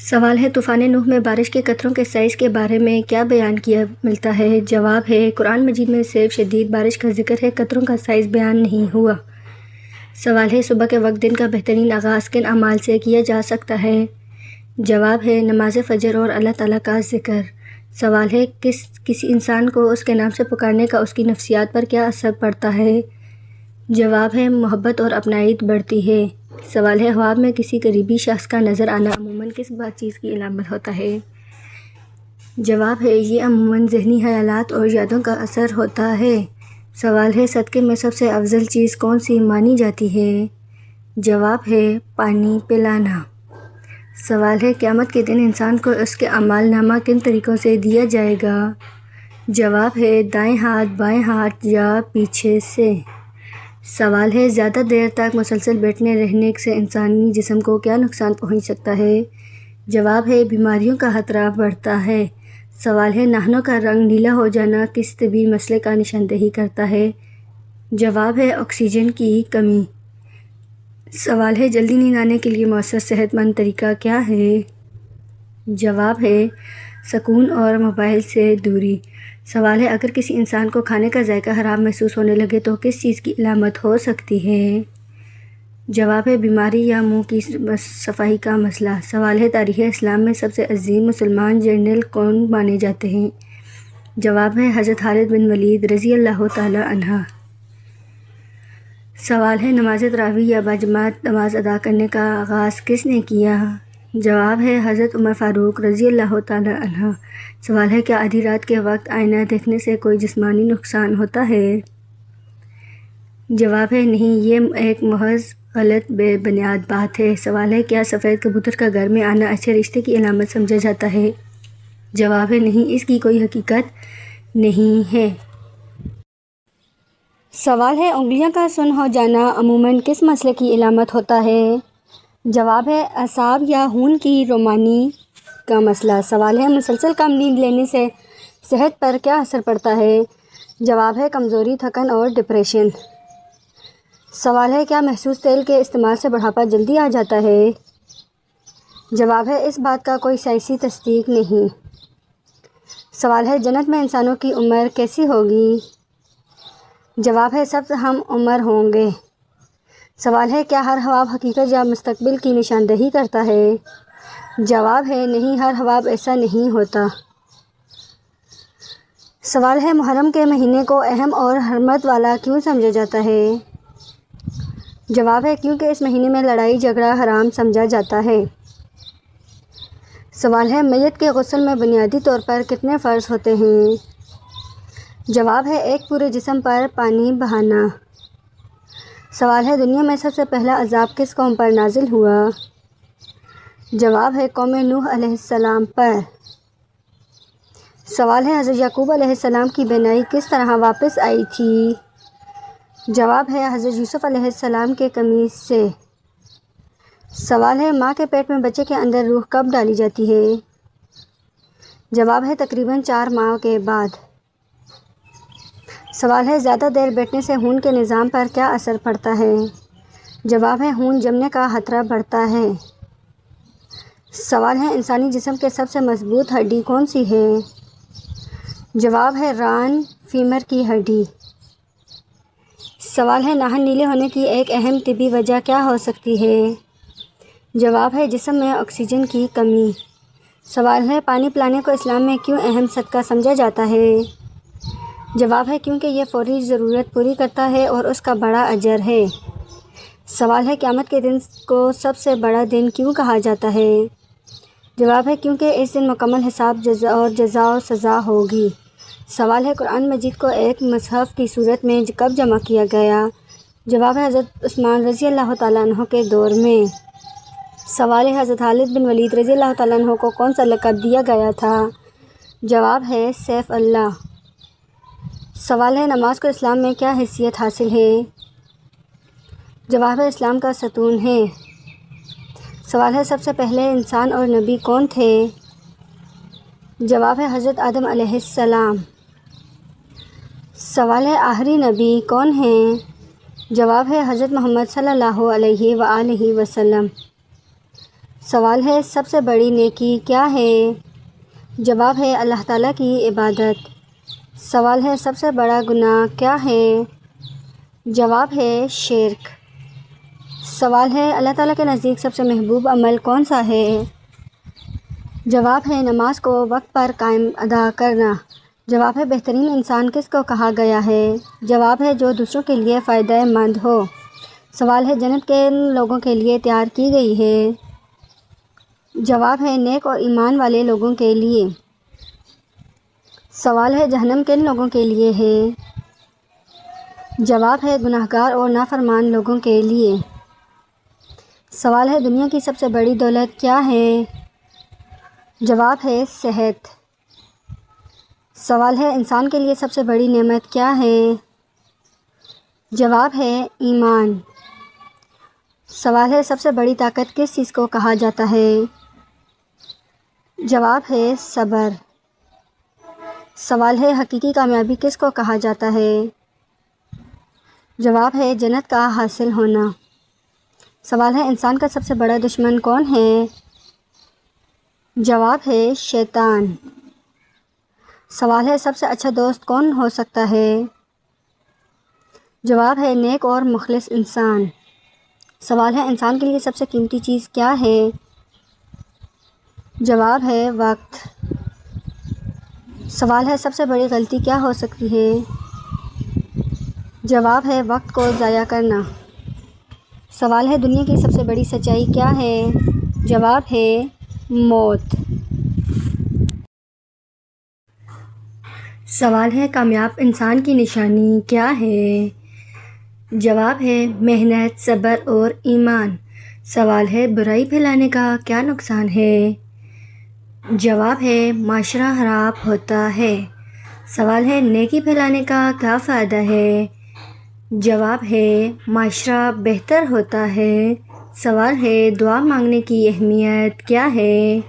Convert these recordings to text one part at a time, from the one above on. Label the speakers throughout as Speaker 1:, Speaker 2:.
Speaker 1: سوال ہے طوفان نوح میں بارش کے قطروں کے سائز کے بارے میں کیا بیان کیا ملتا ہے؟ جواب ہے قرآن مجید میں صرف شدید بارش کا ذکر ہے، قطروں کا سائز بیان نہیں ہوا۔ سوال ہے صبح کے وقت دن کا بہترین آغاز کن اعمال سے کیا جا سکتا ہے؟ جواب ہے نماز فجر اور اللہ تعالیٰ کا ذکر۔ سوال ہے کسی انسان کو اس کے نام سے پکارنے کا اس کی نفسیات پر کیا اثر پڑتا ہے؟ جواب ہے محبت اور اپنائیت بڑھتی ہے۔ سوال ہے خواب میں کسی قریبی شخص کا نظر آنا عموماً کس چیز کی علامت ہوتا ہے؟ جواب ہے یہ عموماً ذہنی خیالات اور یادوں کا اثر ہوتا ہے۔ سوال ہے صدقے میں سب سے افضل چیز کون سی مانی جاتی ہے؟ جواب ہے پانی پلانا۔ سوال ہے قیامت کے دن انسان کو اس کے اعمال نامہ کن طریقوں سے دیا جائے گا؟ جواب ہے دائیں ہاتھ، بائیں ہاتھ یا پیچھے سے۔ سوال ہے زیادہ دیر تک مسلسل بیٹھنے رہنے سے انسانی جسم کو کیا نقصان پہنچ سکتا ہے؟ جواب ہے بیماریوں کا خطرہ بڑھتا ہے۔ سوال ہے ناخنوں کا رنگ نیلا ہو جانا کس طبی مسئلے کا نشاندہی کرتا ہے؟ جواب ہے آکسیجن کی کمی۔ سوال ہے جلدی نیند آنے کے لیے مؤثر صحت مند طریقہ کیا ہے؟ جواب ہے سکون اور موبائل سے دوری۔ سوال ہے اگر کسی انسان کو کھانے کا ذائقہ خراب محسوس ہونے لگے تو کس چیز کی علامت ہو سکتی ہے؟ جواب ہے بیماری یا منہ کی صفائی کا مسئلہ۔ سوال ہے تاریخ اسلام میں سب سے عظیم مسلمان جنرل کون مانے جاتے ہیں؟ جواب ہے حضرت خالد بن ولید رضی اللہ تعالی عنہ۔ سوال ہے نماز تراویح یا باجماعت نماز ادا کرنے کا آغاز کس نے کیا؟ جواب ہے حضرت عمر فاروق رضی اللہ تعالی عنہ۔ سوال ہے کیا آدھی رات کے وقت آئینہ دیکھنے سے کوئی جسمانی نقصان ہوتا ہے؟ جواب ہے نہیں، یہ ایک محض غلط بے بنیاد بات ہے۔ سوال ہے کیا سفید کبوتر کا گھر میں آنا اچھے رشتے کی علامت سمجھا جاتا ہے؟ جواب ہے نہیں، اس کی کوئی حقیقت نہیں ہے۔ سوال ہے انگلیاں کا سن ہو جانا عموماً کس مسئلے کی علامت ہوتا ہے؟ جواب ہے اعصاب یا خون کی روانی کا مسئلہ۔ سوال ہے مسلسل کم نیند لینے سے صحت پر کیا اثر پڑتا ہے؟ جواب ہے کمزوری، تھکن اور ڈپریشن۔ سوال ہے کیا محسوس تیل کے استعمال سے بڑھاپا جلدی آ جاتا ہے؟ جواب ہے اس بات کا کوئی سائنسی تصدیق نہیں۔ سوال ہے جنت میں انسانوں کی عمر کیسی ہوگی؟ جواب ہے سب ہم عمر ہوں گے۔ سوال ہے کیا ہر خواب حقیقت یا مستقبل کی نشاندہی کرتا ہے؟ جواب ہے نہیں، ہر خواب ایسا نہیں ہوتا۔ سوال ہے محرم کے مہینے کو اہم اور حرمت والا کیوں سمجھا جاتا ہے؟ جواب ہے کیونکہ اس مہینے میں لڑائی جھگڑا حرام سمجھا جاتا ہے۔ سوال ہے میت کے غسل میں بنیادی طور پر کتنے فرض ہوتے ہیں؟ جواب ہے ایک پورے جسم پر پانی بہانا۔ سوال ہے دنیا میں سب سے پہلا عذاب کس قوم پر نازل ہوا؟ جواب ہے قوم نوح علیہ السلام پر۔ سوال ہے حضرت یعقوب علیہ السلام کی بینائی کس طرح واپس آئی تھی؟ جواب ہے حضرت یوسف علیہ السلام کے قمیص سے۔ سوال ہے ماں کے پیٹ میں بچے کے اندر روح کب ڈالی جاتی ہے؟ جواب ہے تقریباً 4 ماہ کے بعد۔ سوال ہے زیادہ دیر بیٹھنے سے خون کے نظام پر کیا اثر پڑتا ہے؟ جواب ہے خون جمنے کا خطرہ بڑھتا ہے۔ سوال ہے انسانی جسم کے سب سے مضبوط ہڈی کون سی ہے؟ جواب ہے ران فیمر کی ہڈی۔ سوال ہے ناخن نیلے ہونے کی ایک اہم طبی وجہ کیا ہو سکتی ہے؟ جواب ہے جسم میں آکسیجن کی کمی۔ سوال ہے پانی پلانے کو اسلام میں کیوں اہم صدقہ سمجھا جاتا ہے؟ جواب ہے کیونکہ یہ فوری ضرورت پوری کرتا ہے اور اس کا بڑا اجر ہے۔ سوال ہے قیامت کے دن کو سب سے بڑا دن کیوں کہا جاتا ہے؟ جواب ہے کیونکہ اس دن مکمل حساب اور جزا و سزا ہوگی۔ سوال ہے قرآن مجید کو ایک مصحف کی صورت میں کب جمع کیا گیا؟ جواب ہے حضرت عثمان رضی اللہ تعالیٰ عنہ کے دور میں۔ سوال ہے حضرت خالد بن ولید رضی اللہ تعالیٰ عنہ کو کون سا لقب دیا گیا تھا؟ جواب ہے سیف اللہ۔ سوال ہے نماز کو اسلام میں کیا حیثیت حاصل ہے؟ جواب ہے اسلام کا ستون ہے۔ سوال ہے سب سے پہلے انسان اور نبی کون تھے؟ جواب ہے حضرت آدم علیہ السلام۔ سوال ہے آخری نبی کون ہیں؟ جواب ہے حضرت محمد صلی اللہ علیہ وآلہ وسلم۔ سوال ہے سب سے بڑی نیکی کیا ہے؟ جواب ہے اللہ تعالیٰ کی عبادت۔ سوال ہے سب سے بڑا گناہ کیا ہے؟ جواب ہے شرک۔ سوال ہے اللہ تعالیٰ کے نزدیک سب سے محبوب عمل کون سا ہے؟ جواب ہے نماز کو وقت پر قائم ادا کرنا۔ جواب ہے بہترین انسان کس کو کہا گیا ہے؟ جواب ہے جو دوسروں کے لیے فائدہ مند ہو۔ سوال ہے جنت کن لوگوں کے لیے تیار کی گئی ہے؟ جواب ہے نیک اور ایمان والے لوگوں کے لیے۔ سوال ہے جہنم کن لوگوں کے لیے ہے؟ جواب ہے گناہگار اور نافرمان لوگوں کے لیے۔ سوال ہے دنیا کی سب سے بڑی دولت کیا ہے؟ جواب ہے صحت۔ سوال ہے انسان کے لیے سب سے بڑی نعمت کیا ہے؟ جواب ہے ایمان۔ سوال ہے سب سے بڑی طاقت کس چیز کو کہا جاتا ہے؟ جواب ہے صبر۔ سوال ہے حقیقی کامیابی کس کو کہا جاتا ہے؟ جواب ہے جنت کا حاصل ہونا۔ سوال ہے انسان کا سب سے بڑا دشمن کون ہے؟ جواب ہے شیطان۔ سوال ہے سب سے اچھا دوست کون ہو سکتا ہے؟ جواب ہے نیک اور مخلص انسان۔ سوال ہے انسان کے لیے سب سے قیمتی چیز کیا ہے؟ جواب ہے وقت۔ سوال ہے سب سے بڑی غلطی کیا ہو سکتی ہے؟ جواب ہے وقت کو ضائع کرنا۔ سوال ہے دنیا کی سب سے بڑی سچائی کیا ہے؟ جواب ہے موت۔ سوال ہے کامیاب انسان کی نشانی کیا ہے؟ جواب ہے محنت، صبر اور ایمان۔ سوال ہے برائی پھیلانے کا کیا نقصان ہے؟ جواب ہے معاشرہ خراب ہوتا ہے۔ سوال ہے نیکی پھیلانے کا کیا فائدہ ہے؟ جواب ہے معاشرہ بہتر ہوتا ہے۔ سوال ہے دعا مانگنے کی اہمیت کیا ہے؟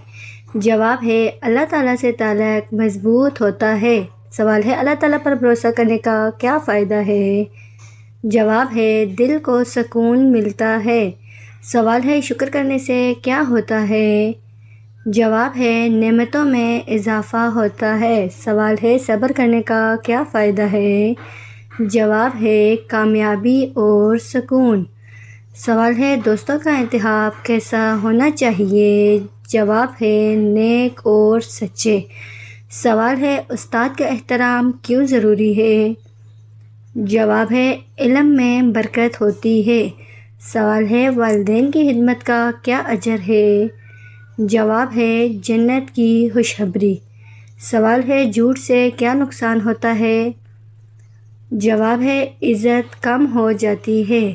Speaker 1: جواب ہے اللہ تعالیٰ سے تعلق مضبوط ہوتا ہے۔ سوال ہے اللہ تعالیٰ پر بھروسہ کرنے کا کیا فائدہ ہے؟ جواب ہے دل کو سکون ملتا ہے۔ سوال ہے شکر کرنے سے کیا ہوتا ہے؟ جواب ہے نعمتوں میں اضافہ ہوتا ہے۔ سوال ہے صبر کرنے کا کیا فائدہ ہے؟ جواب ہے کامیابی اور سکون۔ سوال ہے دوستوں کا انتخاب کیسا ہونا چاہیے؟ جواب ہے نیک اور سچے۔ سوال ہے استاد کا احترام کیوں ضروری ہے؟ جواب ہے علم میں برکت ہوتی ہے۔ سوال ہے والدین کی خدمت کا کیا اجر ہے؟ جواب ہے جنت کی خوشخبری۔ سوال ہے جھوٹ سے کیا نقصان ہوتا ہے؟ جواب ہے عزت کم ہو جاتی ہے۔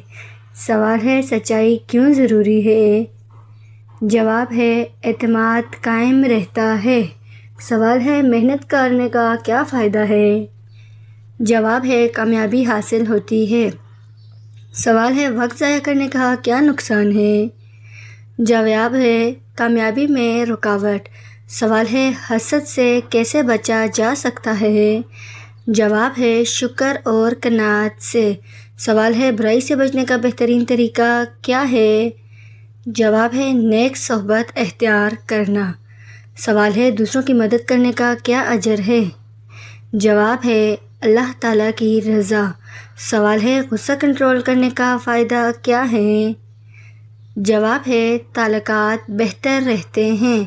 Speaker 1: سوال ہے سچائی کیوں ضروری ہے؟ جواب ہے اعتماد قائم رہتا ہے۔ سوال ہے محنت کرنے کا کیا فائدہ ہے؟ جواب ہے کامیابی حاصل ہوتی ہے۔ سوال ہے وقت ضائع کرنے کا کیا نقصان ہے؟ جواب ہے کامیابی میں رکاوٹ۔ سوال ہے حسد سے کیسے بچا جا سکتا ہے؟ جواب ہے شکر اور قناعت سے۔ سوال ہے برائی سے بچنے کا بہترین طریقہ کیا ہے؟ جواب ہے نیک صحبت اختیار کرنا۔ سوال ہے دوسروں کی مدد کرنے کا کیا اجر ہے؟ جواب ہے اللہ تعالیٰ کی رضا۔ سوال ہے غصہ کنٹرول کرنے کا فائدہ کیا ہے؟ جواب ہے تعلقات بہتر رہتے ہیں۔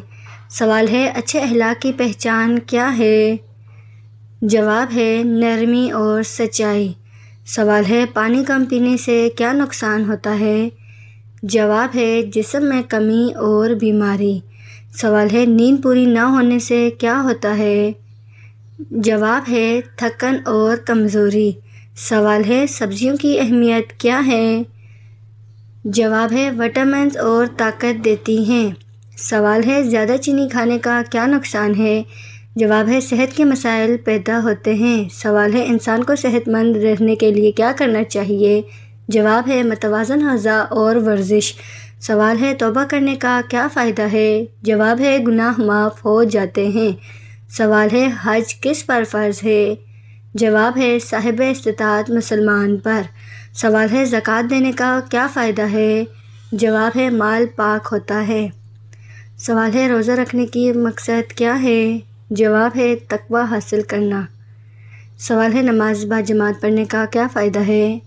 Speaker 1: سوال ہے اچھے اخلاق کی پہچان کیا ہے؟ جواب ہے نرمی اور سچائی۔ سوال ہے پانی کم پینے سے کیا نقصان ہوتا ہے؟ جواب ہے جسم میں کمی اور بیماری۔ سوال ہے نیند پوری نہ ہونے سے کیا ہوتا ہے؟ جواب ہے تھکن اور کمزوری۔ سوال ہے سبزیوں کی اہمیت کیا ہے؟ جواب ہے وٹامنز اور طاقت دیتی ہیں۔ سوال ہے زیادہ چینی کھانے کا کیا نقصان ہے؟ جواب ہے صحت کے مسائل پیدا ہوتے ہیں۔ سوال ہے انسان کو صحت مند رہنے کے لیے کیا کرنا چاہیے؟ جواب ہے متوازن غذا اور ورزش۔ سوال ہے توبہ کرنے کا کیا فائدہ ہے؟ جواب ہے گناہ معاف ہو جاتے ہیں۔ سوال ہے حج کس پر فرض ہے؟ جواب ہے صاحب استطاعت مسلمان پر۔ سوال ہے زکوٰۃ دینے کا کیا فائدہ ہے؟ جواب ہے مال پاک ہوتا ہے۔ سوال ہے روزہ رکھنے کی مقصد کیا ہے؟ جواب ہے تقوی حاصل کرنا۔ سوال ہے نماز با جماعت پڑھنے کا کیا فائدہ ہے؟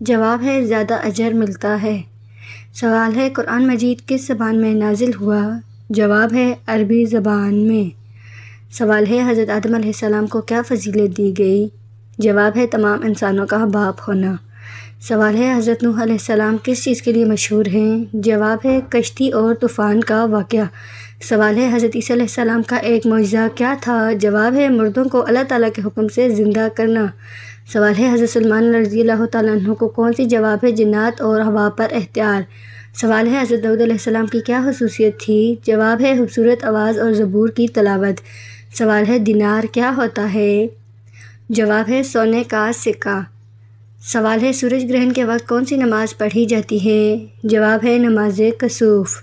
Speaker 1: جواب ہے زیادہ اجر ملتا ہے۔ سوال ہے قرآن مجید کس زبان میں نازل ہوا؟ جواب ہے عربی زبان میں۔ سوال ہے حضرت آدم علیہ السلام کو کیا فضیلت دی گئی؟ جواب ہے تمام انسانوں کا باپ ہونا۔ سوال ہے حضرت نوح علیہ السلام کس چیز کے لیے مشہور ہیں؟ جواب ہے کشتی اور طوفان کا واقعہ۔ سوال ہے حضرت عیسیٰ علیہ السلام کا ایک معجزہ کیا تھا؟ جواب ہے مردوں کو اللہ تعالیٰ کے حکم سے زندہ کرنا۔ سوال ہے حضرت سلمان رضی اللہ تعالیٰ عنہ کو کون سی جواب ہے جنات اور ہوا پر اختیار؟ سوال ہے حضرت داؤد علیہ السلام کی کیا خصوصیت تھی؟ جواب ہے خوبصورت آواز اور زبور کی تلاوت۔ سوال ہے دینار کیا ہوتا ہے؟ جواب ہے سونے کا سکہ۔ سوال ہے سورج گرہن کے وقت کون سی نماز پڑھی جاتی ہے؟ جواب ہے نماز کسوف۔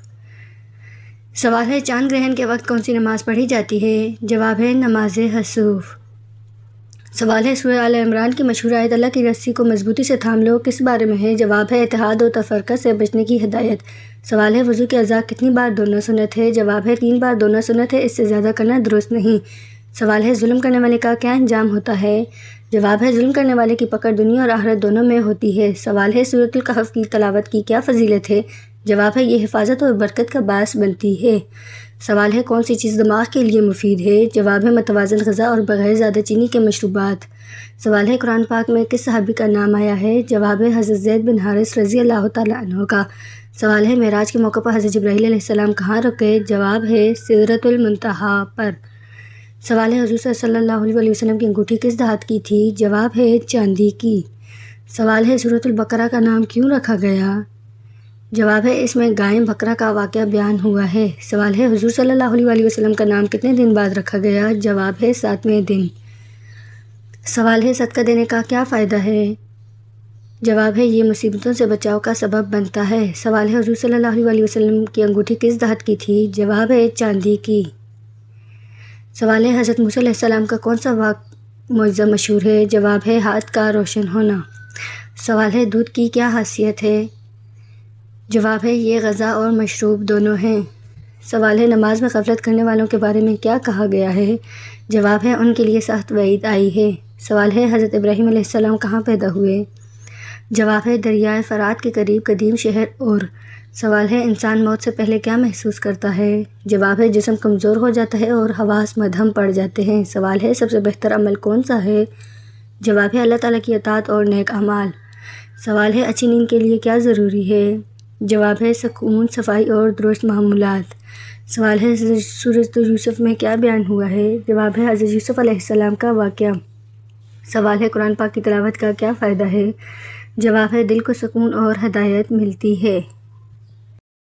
Speaker 1: سوال ہے چاند گرہن کے وقت کون سی نماز پڑھی جاتی ہے؟ جواب ہے نماز حسوف۔ سوال ہے سورہ آل عمران کی مشہور آیت اللہ کی رسی کو مضبوطی سے تھام لو کس بارے میں ہے؟ جواب ہے اتحاد و تفرقہ سے بچنے کی ہدایت۔ سوال ہے وضو کے اعضاء کتنی بار دھونا سنت ہے؟ جواب ہے 3 بار دھونا سنت ہے، اس سے زیادہ کرنا درست نہیں۔ سوال ہے ظلم کرنے والے کا کیا انجام ہوتا ہے؟ جواب ہے ظلم کرنے والے کی پکڑ دنیا اور آخرت دونوں میں ہوتی ہے۔ سوال ہے سورۃ الکہف کی تلاوت کی کیا فضیلت ہے؟ جواب ہے یہ حفاظت اور برکت کا باعث بنتی ہے۔ سوال ہے کون سی چیز دماغ کے لیے مفید ہے؟ جواب ہے متوازن غذا اور بغیر زیادہ چینی کے مشروبات۔ سوال ہے قرآن پاک میں کس صحابی کا نام آیا ہے؟ جواب ہے حضرت زید بن حارث رضی اللہ تعالیٰ عنہ کا۔ سوال ہے معراج کے موقع پر حضرت جبرائیل علیہ السلام کہاں رکے؟ جواب ہے سدرۃ المنتہا پر۔ سوال ہے حضور صلی اللہ علیہ وسلم کی انگوٹھی کس دھات کی تھی؟ جواب ہے چاندی کی۔ سوال ہے سورۃ البقرہ کا نام کیوں رکھا گیا؟ جواب ہے اس میں گائے بکرا کا واقعہ بیان ہوا ہے۔ سوال ہے حضور صلی اللہ علیہ وسلم کا نام کتنے دن بعد رکھا گیا؟ جواب ہے 7ویں دن۔ سوال ہے صدقہ دینے کا کیا فائدہ ہے؟ جواب ہے یہ مصیبتوں سے بچاؤ کا سبب بنتا ہے۔ سوال ہے حضور صلی اللہ علیہ وسلم کی انگوٹھی کس دھات کی تھی؟ جواب ہے چاندی کی۔ سوال ہے حضرت موسیٰ علیہ السلام کا کون سا معجزہ مشہور ہے؟ جواب ہے ہاتھ کا روشن ہونا۔ سوال ہے دودھ کی کیا خاصیت ہے؟ جواب ہے یہ غذا اور مشروب دونوں ہیں۔ سوال ہے نماز میں غفلت کرنے والوں کے بارے میں کیا کہا گیا ہے؟ جواب ہے ان کے لیے سخت وعید آئی ہے۔ سوال ہے حضرت ابراہیم علیہ السلام کہاں پیدا ہوئے؟ جواب ہے دریائے فرات کے قریب قدیم شہر اور۔ سوال ہے انسان موت سے پہلے کیا محسوس کرتا ہے؟ جواب ہے جسم کمزور ہو جاتا ہے اور حواس مدھم پڑ جاتے ہیں۔ سوال ہے سب سے بہتر عمل کون سا ہے؟ جواب ہے اللہ تعالیٰ کی اطاعت اور نیک اعمال۔ سوال ہے اچھی نیند کے لیے کیا ضروری ہے؟ جواب ہے سکون، صفائی اور درست معمولات۔ سوال ہے سورۃ یوسف میں کیا بیان ہوا ہے؟ جواب ہے حضرت یوسف علیہ السلام کا واقعہ۔ سوال ہے قرآن پاک کی تلاوت کا کیا فائدہ ہے؟ جواب ہے دل کو سکون اور ہدایت ملتی ہے۔